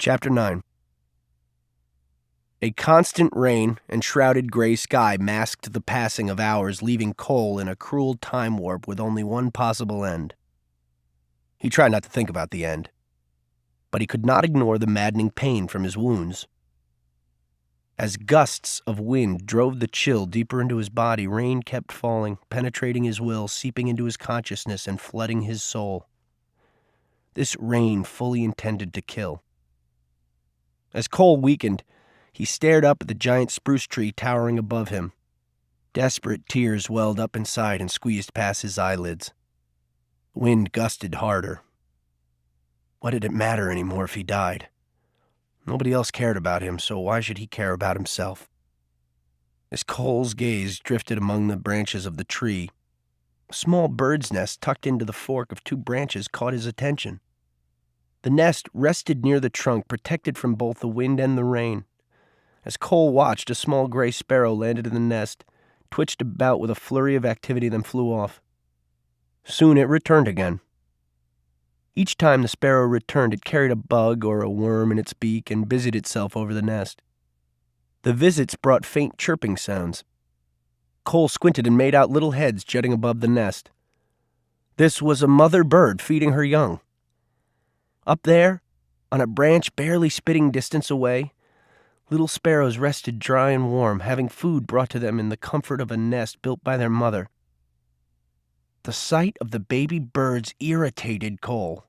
Chapter 9. A constant rain and shrouded gray sky masked the passing of hours, leaving Cole in a cruel time warp with only one possible end. He tried not to think about the end, but he could not ignore the maddening pain from his wounds. As gusts of wind drove the chill deeper into his body, rain kept falling, penetrating his will, seeping into his consciousness, and flooding his soul. This rain fully intended to kill. As Cole weakened, he stared up at the giant spruce tree towering above him. Desperate tears welled up inside and squeezed past his eyelids. Wind gusted harder. What did it matter anymore if he died? Nobody else cared about him, so why should he care about himself? As Cole's gaze drifted among the branches of the tree, a small bird's nest tucked into the fork of two branches caught his attention. The nest rested near the trunk, protected from both the wind and the rain. As Cole watched, a small gray sparrow landed in the nest, twitched about with a flurry of activity, then flew off. Soon it returned again. Each time the sparrow returned, it carried a bug or a worm in its beak and busied itself over the nest. The visits brought faint chirping sounds. Cole squinted and made out little heads jutting above the nest. This was a mother bird feeding her young. Up there, on a branch barely spitting distance away, little sparrows rested dry and warm, having food brought to them in the comfort of a nest built by their mother. The sight of the baby birds irritated Cole.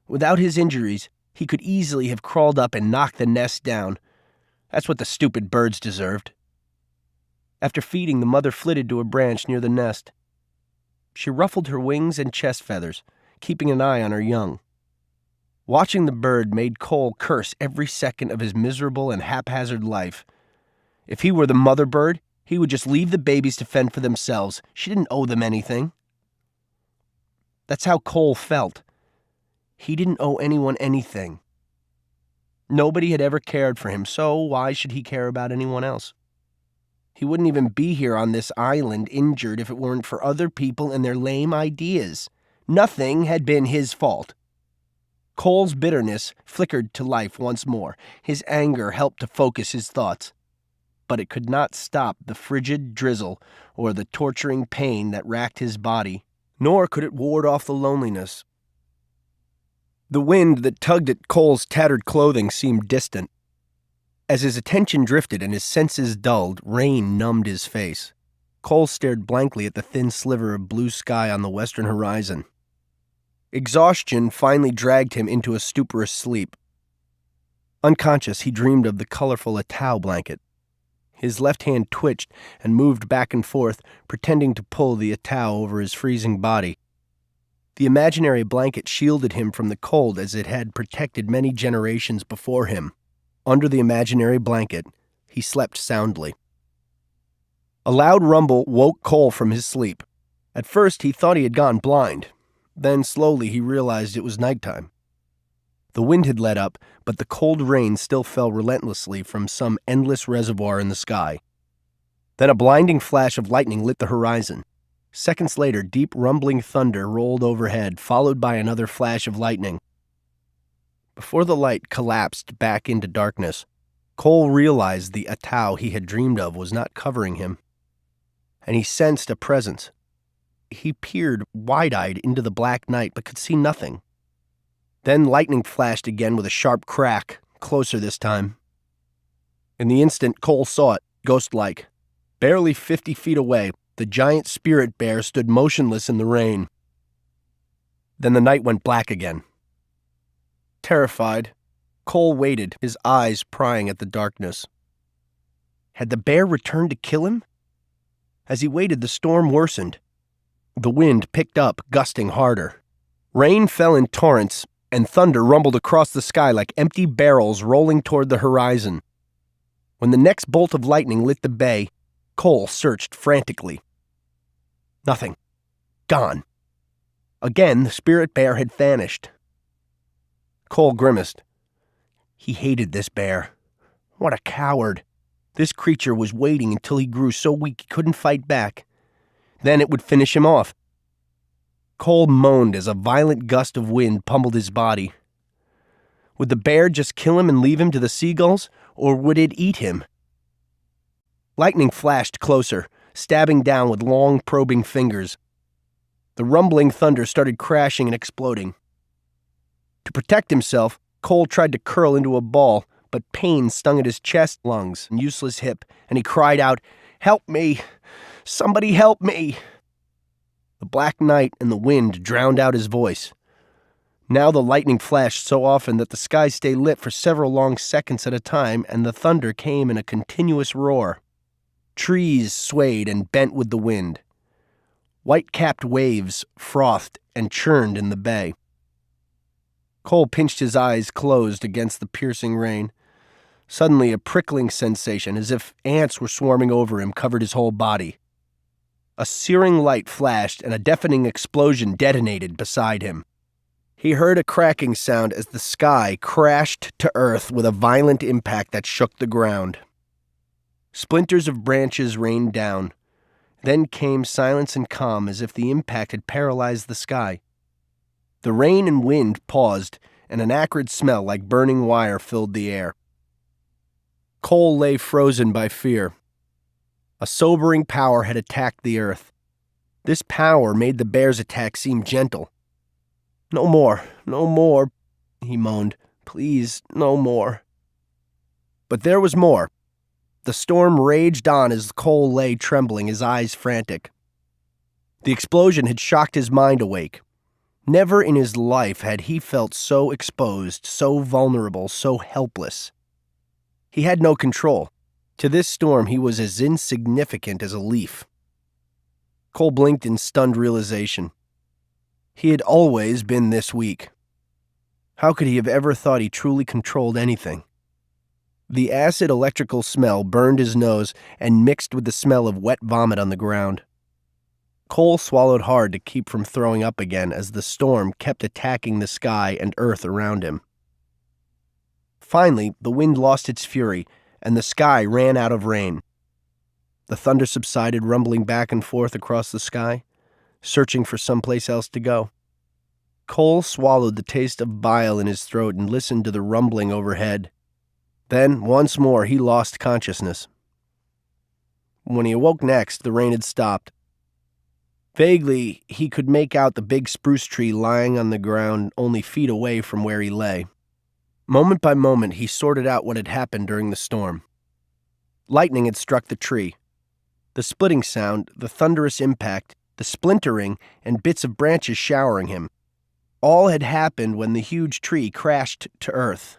Without his injuries, he could easily have crawled up and knocked the nest down. That's what the stupid birds deserved. After feeding, the mother flitted to a branch near the nest. She ruffled her wings and chest feathers, keeping an eye on her young. Watching the bird made Cole curse every second of his miserable and haphazard life. If he were the mother bird, he would just leave the babies to fend for themselves. She didn't owe them anything. That's how Cole felt. He didn't owe anyone anything. Nobody had ever cared for him, so why should he care about anyone else? He wouldn't even be here on this island injured if it weren't for other people and their lame ideas. Nothing had been his fault. Cole's bitterness flickered to life once more. His anger helped to focus his thoughts. But it could not stop the frigid drizzle or the torturing pain that racked his body, nor could it ward off the loneliness. The wind that tugged at Cole's tattered clothing seemed distant. As his attention drifted and his senses dulled, rain numbed his face. Cole stared blankly at the thin sliver of blue sky on the western horizon. Exhaustion finally dragged him into a stuporous sleep. Unconscious, he dreamed of the colorful Atau blanket. His left hand twitched and moved back and forth, pretending to pull the Atau over his freezing body. The imaginary blanket shielded him from the cold as it had protected many generations before him. Under the imaginary blanket, he slept soundly. A loud rumble woke Cole from his sleep. At first, he thought he had gone blind. Then slowly he realized it was nighttime. The wind had let up, but the cold rain still fell relentlessly from some endless reservoir in the sky. Then a blinding flash of lightning lit the horizon. Seconds later, deep rumbling thunder rolled overhead, followed by another flash of lightning. Before the light collapsed back into darkness, Cole realized the Atau he had dreamed of was not covering him, and he sensed a presence. He peered wide-eyed into the black night, but could see nothing. Then lightning flashed again with a sharp crack, closer this time. In the instant, Cole saw it, ghost-like. Barely 50 feet away, the giant spirit bear stood motionless in the rain. Then the night went black again. Terrified, Cole waited, his eyes prying at the darkness. Had the bear returned to kill him? As he waited, the storm worsened. The wind picked up, gusting harder. Rain fell in torrents, and thunder rumbled across the sky like empty barrels rolling toward the horizon. When the next bolt of lightning lit the bay, Cole searched frantically. Nothing. Gone. Again, the spirit bear had vanished. Cole grimaced. He hated this bear. What a coward. This creature was waiting until he grew so weak he couldn't fight back. Then it would finish him off. Cole moaned as a violent gust of wind pummeled his body. Would the bear just kill him and leave him to the seagulls, or would it eat him? Lightning flashed closer, stabbing down with long, probing fingers. The rumbling thunder started crashing and exploding. To protect himself, Cole tried to curl into a ball, but pain stung at his chest, lungs, and useless hip, and he cried out, "Help me! Somebody help me!" The black night and the wind drowned out his voice. Now the lightning flashed so often that the sky stayed lit for several long seconds at a time, and the thunder came in a continuous roar. Trees swayed and bent with the wind. White-capped waves frothed and churned in the bay. Cole pinched his eyes closed against the piercing rain. Suddenly, a prickling sensation, as if ants were swarming over him, covered his whole body. A searing light flashed, and a deafening explosion detonated beside him. He heard a cracking sound as the sky crashed to earth with a violent impact that shook the ground. Splinters of branches rained down. Then came silence and calm, as if the impact had paralyzed the sky. The rain and wind paused, and an acrid smell like burning wire filled the air. Cole lay frozen by fear. A sobering power had attacked the earth. This power made the bear's attack seem gentle. "No more, no more," he moaned. "Please, no more." But there was more. The storm raged on as Cole lay trembling, his eyes frantic. The explosion had shocked his mind awake. Never in his life had he felt so exposed, so vulnerable, so helpless. He had no control. To this storm, he was as insignificant as a leaf. Cole blinked in stunned realization. He had always been this weak. How could he have ever thought he truly controlled anything? The acid electrical smell burned his nose and mixed with the smell of wet vomit on the ground. Cole swallowed hard to keep from throwing up again as the storm kept attacking the sky and earth around him. Finally, the wind lost its fury, and the sky ran out of rain. The thunder subsided, rumbling back and forth across the sky, searching for someplace else to go. Cole swallowed the taste of bile in his throat and listened to the rumbling overhead. Then, once more, he lost consciousness. When he awoke next, the rain had stopped. Vaguely, he could make out the big spruce tree lying on the ground only feet away from where he lay. Moment by moment, he sorted out what had happened during the storm. Lightning had struck the tree. The splitting sound, the thunderous impact, the splintering, and bits of branches showering him. All had happened when the huge tree crashed to earth.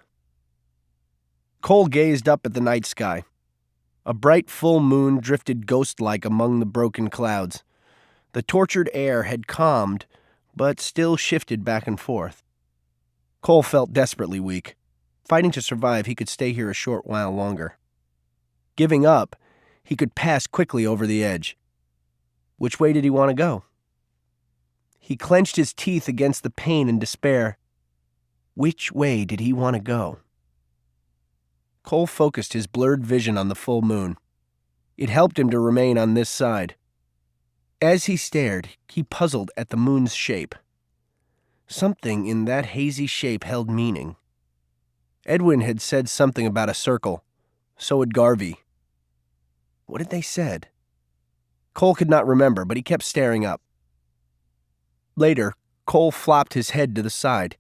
Cole gazed up at the night sky. A bright full moon drifted ghost-like among the broken clouds. The tortured air had calmed, but still shifted back and forth. Cole felt desperately weak. Fighting to survive, he could stay here a short while longer. Giving up, he could pass quickly over the edge. Which way did he want to go? He clenched his teeth against the pain and despair. Which way did he want to go? Cole focused his blurred vision on the full moon. It helped him to remain on this side. As he stared, he puzzled at the moon's shape. Something in that hazy shape held meaning. Edwin had said something about a circle. So had Garvey. What had they said? Cole could not remember, but he kept staring up. Later, Cole flopped his head to the side.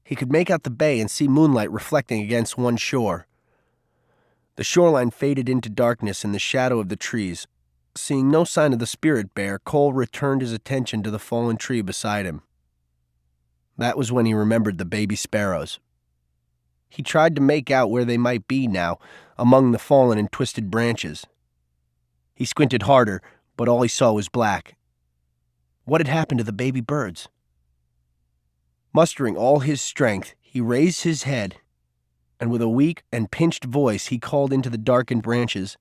He could make out the bay and see moonlight reflecting against one shore. The shoreline faded into darkness in the shadow of the trees. Seeing no sign of the spirit bear, Cole returned his attention to the fallen tree beside him. That was when he remembered the baby sparrows. He tried to make out where they might be now, among the fallen and twisted branches. He squinted harder, but all he saw was black. What had happened to the baby birds? Mustering all his strength, he raised his head, and with a weak and pinched voice he called into the darkened branches,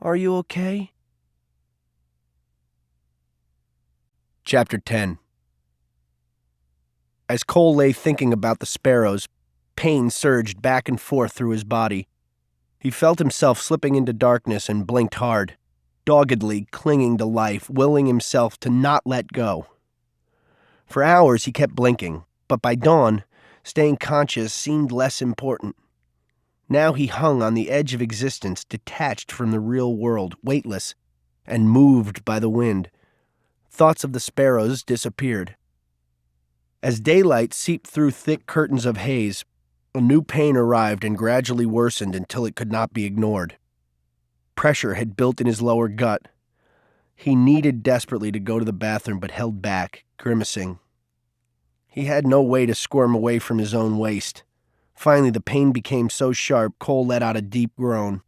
"Are you okay?" Chapter 10. As Cole lay thinking about the sparrows, pain surged back and forth through his body. He felt himself slipping into darkness and blinked hard, doggedly clinging to life, willing himself to not let go. For hours he kept blinking, but by dawn, Staying conscious seemed less important. Now he hung on the edge of existence, detached from the real world, weightless, and moved by the wind. Thoughts of the sparrows disappeared. As daylight seeped through thick curtains of haze, a new pain arrived and gradually worsened until it could not be ignored. Pressure had built in his lower gut. He needed desperately to go to the bathroom, but held back, grimacing. He had no way to squirm away from his own waist. Finally, the pain became so sharp, Cole let out a deep groan.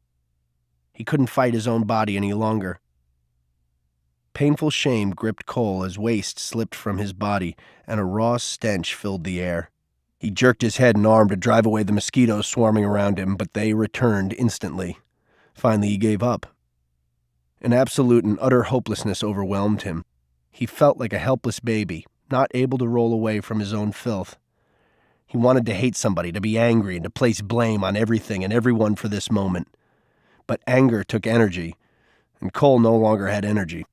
He couldn't fight his own body any longer. Painful shame gripped Cole as waste slipped from his body, and a raw stench filled the air. He jerked his head and arm to drive away the mosquitoes swarming around him, but they returned instantly. Finally, he gave up. An absolute and utter hopelessness overwhelmed him. He felt like a helpless baby, not able to roll away from his own filth. He wanted to hate somebody, to be angry, and to place blame on everything and everyone for this moment. But anger took energy, and Cole no longer had energy.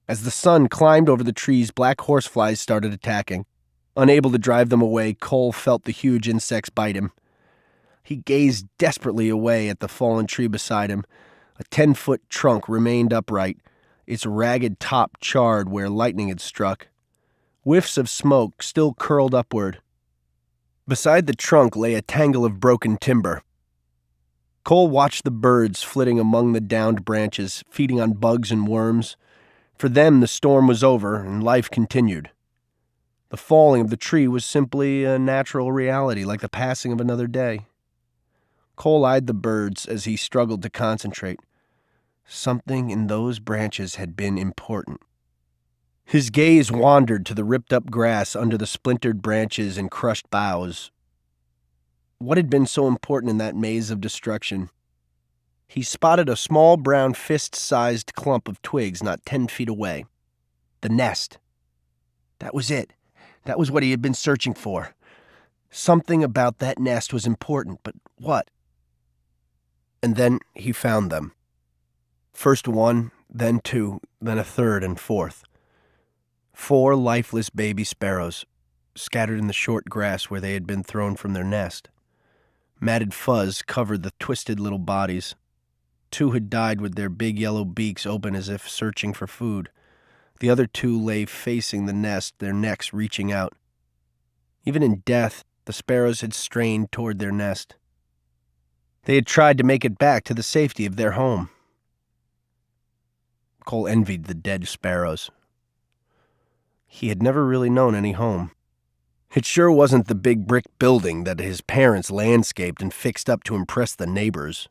As the sun climbed over the trees, black horseflies started attacking. Unable to drive them away, Cole felt the huge insects bite him. He gazed desperately away at the fallen tree beside him. A 10-foot trunk remained upright, its ragged top charred where lightning had struck. Whiffs of smoke still curled upward. Beside the trunk lay a tangle of broken timber. Cole watched the birds flitting among the downed branches, feeding on bugs and worms. For them, the storm was over and life continued. The falling of the tree was simply a natural reality, like the passing of another day. Cole eyed the birds as he struggled to concentrate. Something in those branches had been important. His gaze wandered to the ripped-up grass under the splintered branches and crushed boughs. What had been so important in that maze of destruction? He spotted a small brown fist-sized clump of twigs not 10 feet away. The nest. That was it. That was what he had been searching for. Something about that nest was important, but what? And then he found them. First one, then two, then a third and fourth. 4 lifeless baby sparrows, scattered in the short grass where they had been thrown from their nest. Matted fuzz covered the twisted little bodies. 2 had died with their big yellow beaks open as if searching for food. The other 2 lay facing the nest, their necks reaching out. Even in death, the sparrows had strained toward their nest. They had tried to make it back to the safety of their home. Cole envied the dead sparrows. He had never really known any home. It sure wasn't the big brick building that his parents landscaped and fixed up to impress the neighbors.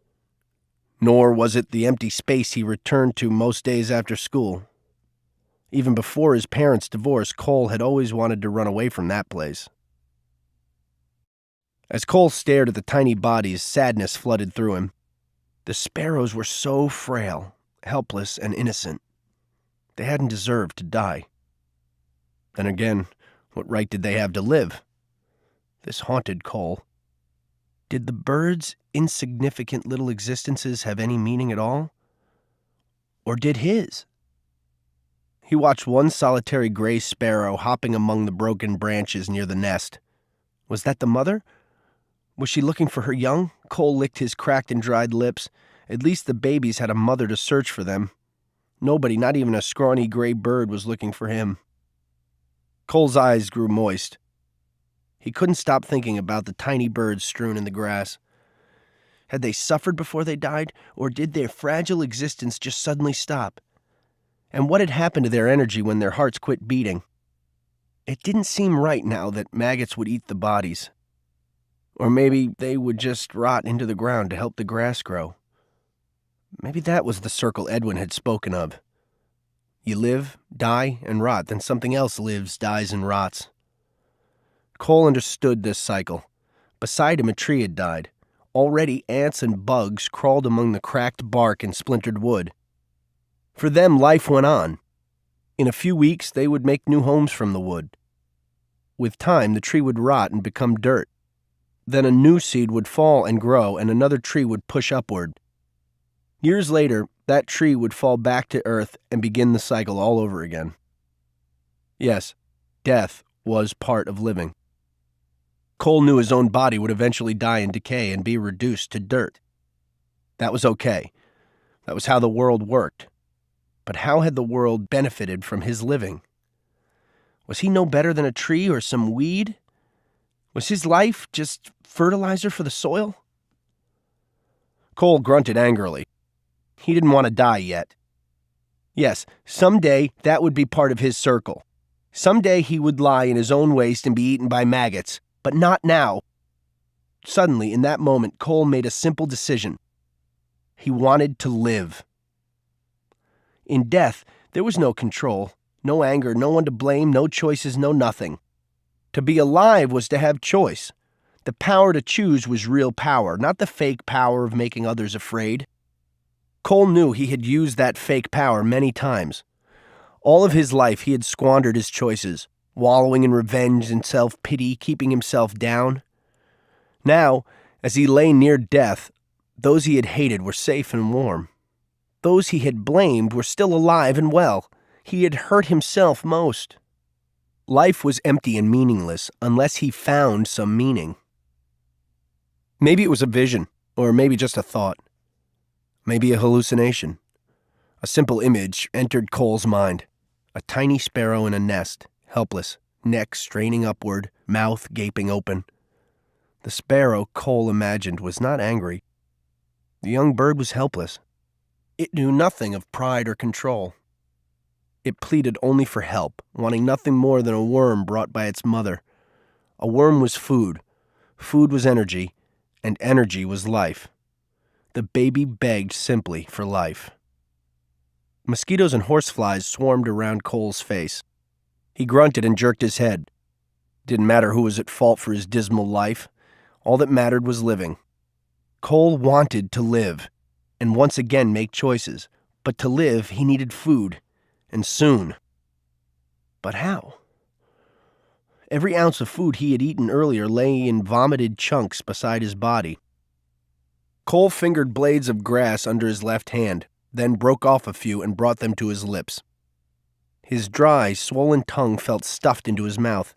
Nor was it the empty space he returned to most days after school. Even before his parents' divorce, Cole had always wanted to run away from that place. As Cole stared at the tiny bodies, sadness flooded through him. The sparrows were so frail, helpless, and innocent. They hadn't deserved to die. Then again, what right did they have to live? This haunted Cole. Did the birds' insignificant little existences have any meaning at all? Or did his? He watched one solitary gray sparrow hopping among the broken branches near the nest. Was that the mother? Was she looking for her young? Cole licked his cracked and dried lips. At least the babies had a mother to search for them. Nobody, not even a scrawny gray bird, was looking for him. Cole's eyes grew moist. He couldn't stop thinking about the tiny birds strewn in the grass. Had they suffered before they died, or did their fragile existence just suddenly stop? And what had happened to their energy when their hearts quit beating? It didn't seem right now that maggots would eat the bodies. Or maybe they would just rot into the ground to help the grass grow. Maybe that was the circle Edwin had spoken of. You live, die, and rot, then something else lives, dies, and rots. Cole understood this cycle. Beside him, a tree had died. Already, ants and bugs crawled among the cracked bark and splintered wood. For them, life went on. In a few weeks, they would make new homes from the wood. With time, the tree would rot and become dirt. Then a new seed would fall and grow, and another tree would push upward. Years later, that tree would fall back to earth and begin the cycle all over again. Yes, death was part of living. Cole knew his own body would eventually die in decay and be reduced to dirt. That was okay. That was how the world worked. But how had the world benefited from his living? Was he no better than a tree or some weed? Was his life just fertilizer for the soil? Cole grunted angrily. He didn't want to die yet. Yes, someday that would be part of his circle. Someday he would lie in his own waste and be eaten by maggots, but not now. Suddenly, in that moment, Cole made a simple decision. He wanted to live. In death, there was no control, no anger, no one to blame, no choices, no nothing. To be alive was to have choice. The power to choose was real power, not the fake power of making others afraid. Cole knew he had used that fake power many times. All of his life he had squandered his choices, wallowing in revenge and self-pity, keeping himself down. Now, as he lay near death, those he had hated were safe and warm. Those he had blamed were still alive and well. He had hurt himself most. Life was empty and meaningless unless he found some meaning. Maybe it was a vision, or maybe just a thought. Maybe a hallucination. A simple image entered Cole's mind. A tiny sparrow in a nest, helpless, neck straining upward, mouth gaping open. The sparrow Cole imagined was not angry. The young bird was helpless. It knew nothing of pride or control. It pleaded only for help, wanting nothing more than a worm brought by its mother. A worm was food. Food was energy, and energy was life. The baby begged simply for life. Mosquitoes and horseflies swarmed around Cole's face. He grunted and jerked his head. Didn't matter who was at fault for his dismal life. All that mattered was living. Cole wanted to live, and once again make choices. But to live, he needed food, and soon. But how? Every ounce of food he had eaten earlier lay in vomited chunks beside his body. Cole fingered blades of grass under his left hand, then broke off a few and brought them to his lips. His dry, swollen tongue felt stuffed into his mouth.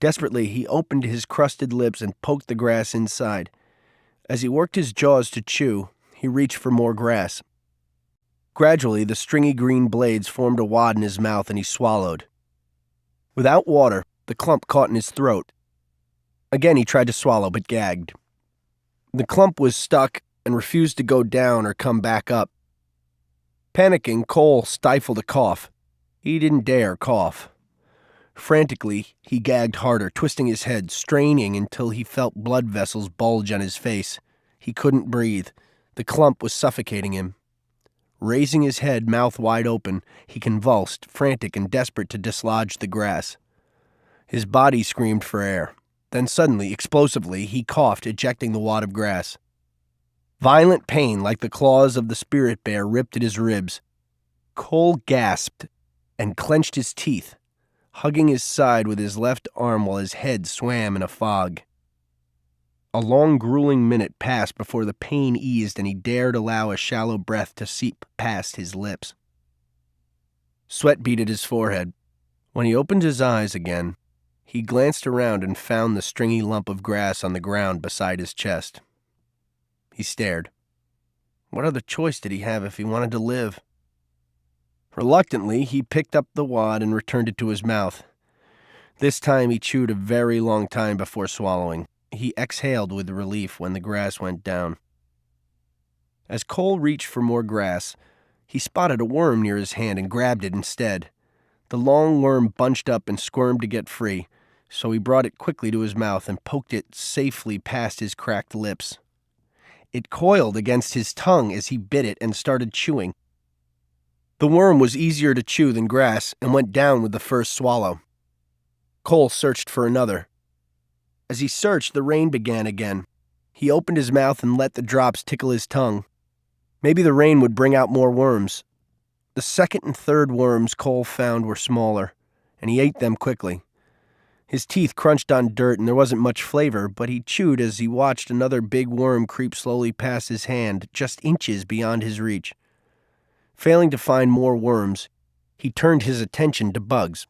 Desperately, he opened his crusted lips and poked the grass inside. As he worked his jaws to chew, he reached for more grass. Gradually, the stringy green blades formed a wad in his mouth and he swallowed. Without water, the clump caught in his throat. Again he tried to swallow, but gagged. The clump was stuck and refused to go down or come back up. Panicking, Cole stifled a cough. He didn't dare cough. Frantically, he gagged harder, twisting his head, straining until he felt blood vessels bulge on his face. He couldn't breathe. The clump was suffocating him. Raising his head, mouth wide open, he convulsed, frantic and desperate to dislodge the grass. His body screamed for air. Then suddenly, explosively, he coughed, ejecting the wad of grass. Violent pain, like the claws of the spirit bear, ripped at his ribs. Cole gasped and clenched his teeth, hugging his side with his left arm while his head swam in a fog. A long, grueling minute passed before the pain eased and he dared allow a shallow breath to seep past his lips. Sweat beaded his forehead. When he opened his eyes again, he glanced around and found the stringy lump of grass on the ground beside his chest. He stared. What other choice did he have if he wanted to live? Reluctantly, he picked up the wad and returned it to his mouth. This time he chewed a very long time before swallowing. He exhaled with relief when the grass went down. As Cole reached for more grass, he spotted a worm near his hand and grabbed it instead. The long worm bunched up and squirmed to get free, so he brought it quickly to his mouth and poked it safely past his cracked lips. It coiled against his tongue as he bit it and started chewing. The worm was easier to chew than grass and went down with the first swallow. Cole searched for another. As he searched, the rain began again. He opened his mouth and let the drops tickle his tongue. Maybe the rain would bring out more worms. The second and third worms Cole found were smaller, and he ate them quickly. His teeth crunched on dirt and there wasn't much flavor, but he chewed as he watched another big worm creep slowly past his hand, just inches beyond his reach. Failing to find more worms, he turned his attention to bugs.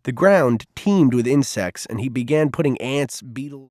The ground teemed with insects, and he began putting ants, beetles,